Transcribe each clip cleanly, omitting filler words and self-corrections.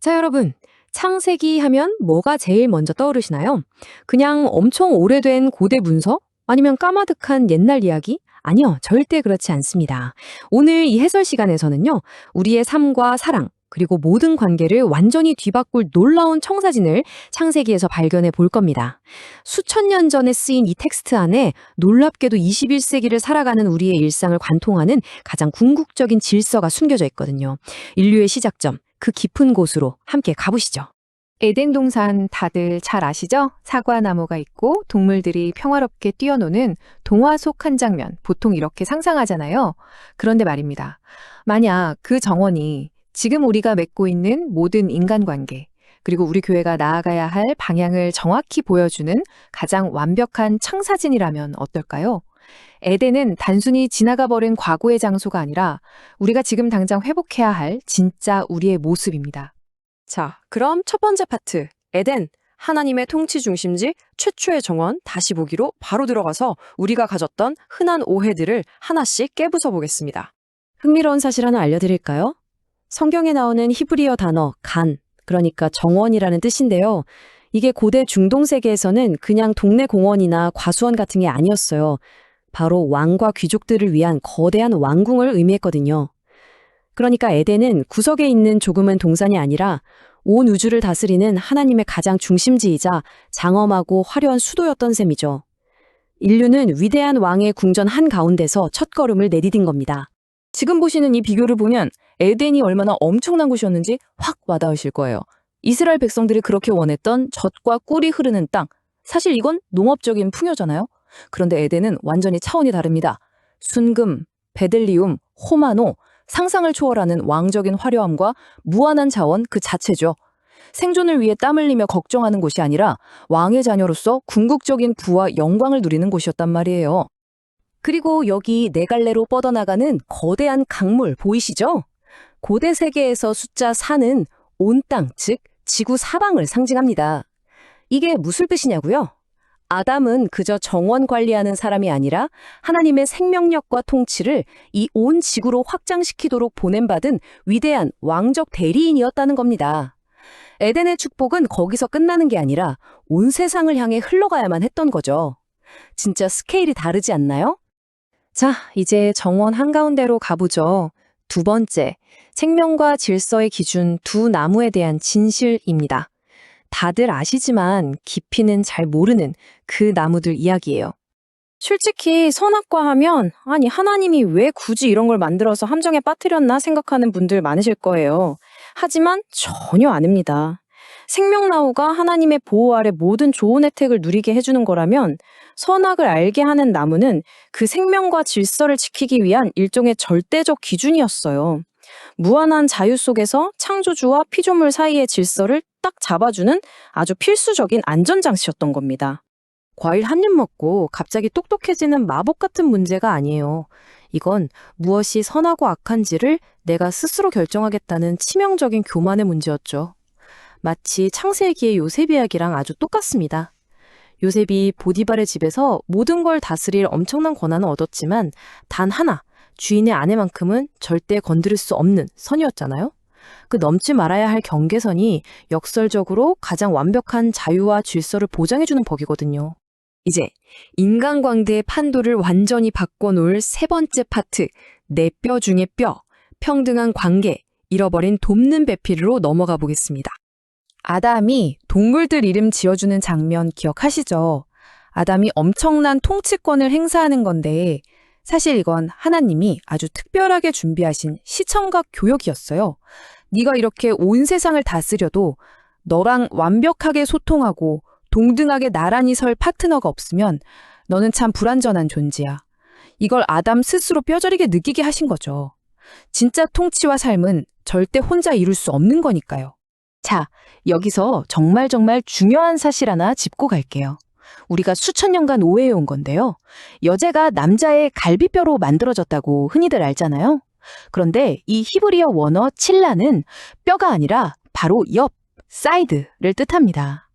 자, 여러분. 창세기 하면 뭐가 제일 먼저 떠오르시나요? 그냥 엄청 오래된 고대 문서? 아니면 까마득한 옛날 이야기? 아니요, 절대 그렇지 않습니다. 오늘 이 해설 시간에서는요, 우리의 삶과 사랑, 그리고 모든 관계를 완전히 뒤바꿀 놀라운 청사진을 창세기에서 발견해 볼 겁니다. 수천 년 전에 쓰인 이 텍스트 안에 놀랍게도 21세기를 살아가는 우리의 일상을 관통하는 가장 궁극적인 질서가 숨겨져 있거든요. 인류의 시작점, 그 깊은 곳으로 함께 가보시죠. 에덴 동산 다들 잘 아시죠? 사과나무가 있고 동물들이 평화롭게 뛰어노는 동화 속 한 장면, 보통 이렇게 상상하잖아요. 그런데 말입니다. 만약 그 정원이 지금 우리가 맺고 있는 모든 인간관계, 그리고 우리 교회가 나아가야 할 방향을 정확히 보여주는 가장 완벽한 창사진이라면 어떨까요? 에덴은 단순히 지나가 버린 과거의 장소가 아니라 우리가 지금 당장 회복해야 할 진짜 우리의 모습입니다. 자, 그럼 첫 번째 파트, 에덴, 하나님의 통치 중심지, 최초의 정원, 다시 보기로 바로 들어가서 우리가 가졌던 흔한 오해들을 하나씩 깨부숴 보겠습니다. 흥미로운 사실 하나 알려드릴까요? 성경에 나오는 히브리어 단어 간, 그러니까 정원이라는 뜻인데요. 이게 고대 중동 세계에서는 그냥 동네 공원이나 과수원 같은 게 아니었어요. 바로 왕과 귀족들을 위한 거대한 왕궁을 의미했거든요. 그러니까 에덴은 구석에 있는 조그만 동산이 아니라 온 우주를 다스리는 하나님의 가장 중심지이자 장엄하고 화려한 수도였던 셈이죠. 인류는 위대한 왕의 궁전 한가운데서 첫걸음을 내디딘 겁니다. 지금 보시는 이 비교를 보면 에덴이 얼마나 엄청난 곳이었는지 확 와닿으실 거예요. 이스라엘 백성들이 그렇게 원했던 젖과 꿀이 흐르는 땅. 사실 이건 농업적인 풍요잖아요. 그런데 에덴은 완전히 차원이 다릅니다. 순금, 베들리움, 호마노, 상상을 초월하는 왕적인 화려함과 무한한 자원 그 자체죠. 생존을 위해 땀 흘리며 걱정하는 곳이 아니라 왕의 자녀로서 궁극적인 부와 영광을 누리는 곳이었단 말이에요. 그리고 여기 네 갈래로 뻗어나가는 거대한 강물 보이시죠? 고대 세계에서 숫자 4는 온 땅, 즉 지구 사방을 상징합니다. 이게 무슨 뜻이냐고요? 아담은 그저 정원 관리하는 사람이 아니라 하나님의 생명력과 통치를 이 온 지구로 확장시키도록 보냄받은 위대한 왕적 대리인이었다는 겁니다. 에덴의 축복은 거기서 끝나는 게 아니라 온 세상을 향해 흘러가야만 했던 거죠. 진짜 스케일이 다르지 않나요? 자, 이제 정원 한가운데로 가보죠. 두 번째, 생명과 질서의 기준 두 나무에 대한 진실입니다. 다들 아시지만 깊이는 잘 모르는 그 나무들 이야기예요. 솔직히 선악과 하면 아니 하나님이 왜 굳이 이런 걸 만들어서 함정에 빠뜨렸나 생각하는 분들 많으실 거예요. 하지만 전혀 아닙니다. 생명나무가 하나님의 보호 아래 모든 좋은 혜택을 누리게 해주는 거라면 선악을 알게 하는 나무는 그 생명과 질서를 지키기 위한 일종의 절대적 기준이었어요. 무한한 자유 속에서 창조주와 피조물 사이의 질서를 딱 잡아주는 아주 필수적인 안전장치였던 겁니다. 과일 한 입 먹고 갑자기 똑똑해지는 마법 같은 문제가 아니에요. 이건 무엇이 선하고 악한지를 내가 스스로 결정하겠다는 치명적인 교만의 문제였죠. 마치 창세기의 요셉 이야기랑 아주 똑같습니다. 요셉이 보디발의 집에서 모든 걸 다스릴 엄청난 권한을 얻었지만 단 하나, 주인의 아내만큼은 절대 건드릴 수 없는 선이었잖아요. 그 넘지 말아야 할 경계선이 역설적으로 가장 완벽한 자유와 질서를 보장해주는 법이거든요. 이제 인간관계의 판도를 완전히 바꿔놓을 세 번째 파트, 내 뼈 중의 뼈, 평등한 관계, 잃어버린 돕는 배필로 넘어가 보겠습니다. 아담이 동물들 이름 지어주는 장면 기억하시죠? 아담이 엄청난 통치권을 행사하는 건데 사실 이건 하나님이 아주 특별하게 준비하신 시청각 교육이었어요. 네가 이렇게 온 세상을 다스려도 너랑 완벽하게 소통하고 동등하게 나란히 설 파트너가 없으면 너는 참 불완전한 존재야. 이걸 아담 스스로 뼈저리게 느끼게 하신 거죠. 진짜 통치와 삶은 절대 혼자 이룰 수 없는 거니까요. 자, 여기서 정말 중요한 사실 하나 짚고 갈게요. 우리가 수천 년간 오해해온 건데요. 여자가 남자의 갈비뼈로 만들어졌다고 흔히들 알잖아요. 그런데 이 히브리어 원어 칠라는 뼈가 아니라 바로 옆, 사이드를 뜻합니다.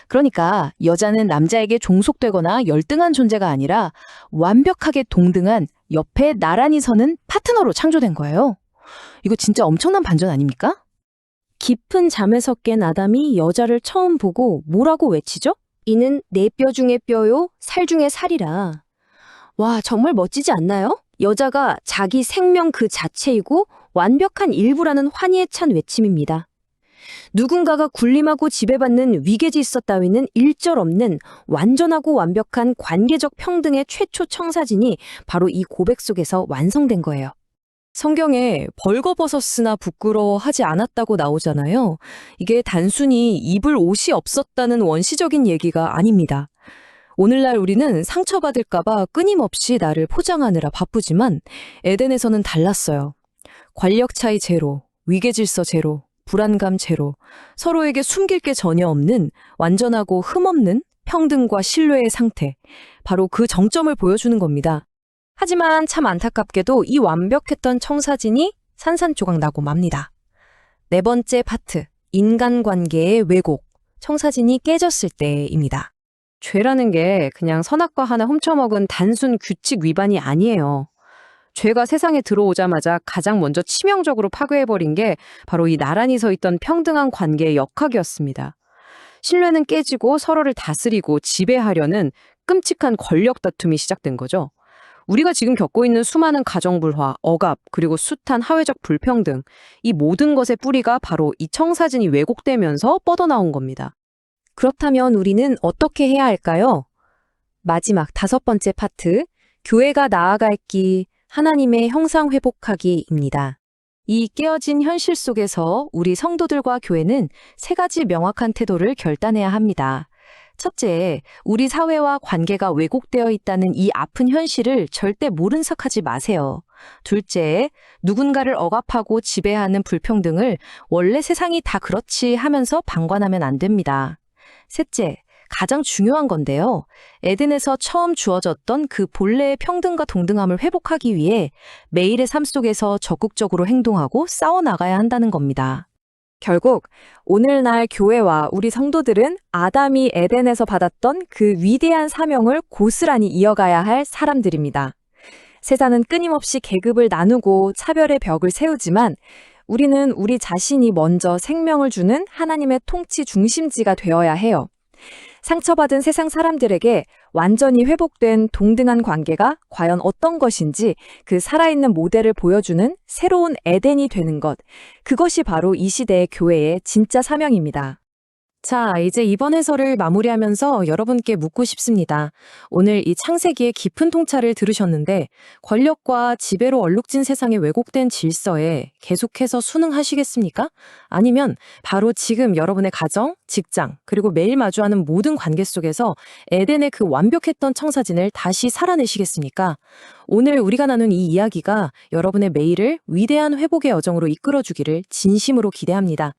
그러니까 여자는 남자에게 종속되거나 열등한 존재가 아니라 완벽하게 동등한 옆에 나란히 서는 파트너로 창조된 거예요. 이거 진짜 엄청난 반전 아닙니까? 깊은 잠에서 깬 아담이 여자를 처음 보고 뭐라고 외치죠? 이는 내 뼈 중에 뼈요, 살 중에 살이라. 와, 정말 멋지지 않나요? 여자가 자기 생명 그 자체이고 완벽한 일부라는 환희에 찬 외침입니다. 누군가가 군림하고 지배받는 위계질서 따위는 일절 없는 완전하고 완벽한 관계적 평등의 최초 청사진이 바로 이 고백 속에서 완성된 거예요. 성경에 벌거벗었으나 부끄러워하지 않았다고 나오잖아요. 이게 단순히 입을 옷이 없었다는 원시적인 얘기가 아닙니다. 오늘날 우리는 상처받을까봐 끊임없이 나를 포장하느라 바쁘지만 에덴에서는 달랐어요. 권력 차이 제로, 위계질서 제로, 불안감 제로, 서로에게 숨길 게 전혀 없는 완전하고 흠없는 평등과 신뢰의 상태. 바로 그 정점을 보여주는 겁니다. 하지만 참 안타깝게도 이 완벽했던 청사진이 산산조각 나고 맙니다. 네 번째 파트, 인간관계의 왜곡, 청사진이 깨졌을 때입니다. 죄라는 게 그냥 선악과 하나 훔쳐먹은 단순 규칙 위반이 아니에요. 죄가 세상에 들어오자마자 가장 먼저 치명적으로 파괴해버린 게 바로 이 나란히 서 있던 평등한 관계의 역학이었습니다. 신뢰는 깨지고 서로를 다스리고 지배하려는 끔찍한 권력 다툼이 시작된 거죠. 우리가 지금 겪고 있는 수많은 가정불화, 억압, 그리고 숱한 사회적 불평등, 이 모든 것의 뿌리가 바로 이 청사진이 왜곡되면서 뻗어나온 겁니다. 그렇다면 우리는 어떻게 해야 할까요? 마지막 다섯 번째 파트, 교회가 나아갈 길, 하나님의 형상 회복하기입니다. 이 깨어진 현실 속에서 우리 성도들과 교회는 세 가지 명확한 태도를 결단해야 합니다. 첫째, 우리 사회와 관계가 왜곡되어 있다는 이 아픈 현실을 절대 모른 척하지 마세요. 둘째, 누군가를 억압하고 지배하는 불평등을 원래 세상이 다 그렇지 하면서 방관하면 안 됩니다. 셋째, 가장 중요한 건데요. 에덴에서 처음 주어졌던 그 본래의 평등과 동등함을 회복하기 위해 매일의 삶 속에서 적극적으로 행동하고 싸워나가야 한다는 겁니다. 결국 오늘날 교회와 우리 성도들은 아담이 에덴에서 받았던 그 위대한 사명을 고스란히 이어가야 할 사람들입니다. 세상은 끊임없이 계급을 나누고 차별의 벽을 세우지만 우리는 우리 자신이 먼저 생명을 주는 하나님의 통치 중심지가 되어야 해요. 상처받은 세상 사람들에게 완전히 회복된 동등한 관계가 과연 어떤 것인지 그 살아있는 모델을 보여주는 새로운 에덴이 되는 것, 그것이 바로 이 시대의 교회의 진짜 사명입니다. 자, 이제 이번 해설을 마무리하면서 여러분께 묻고 싶습니다. 오늘 이 창세기의 깊은 통찰을 들으셨는데 권력과 지배로 얼룩진 세상의 왜곡된 질서에 계속해서 순응하시겠습니까? 아니면 바로 지금 여러분의 가정, 직장, 그리고 매일 마주하는 모든 관계 속에서 에덴의 그 완벽했던 청사진을 다시 살아내시겠습니까? 오늘 우리가 나눈 이 이야기가 여러분의 매일을 위대한 회복의 여정으로 이끌어주기를 진심으로 기대합니다.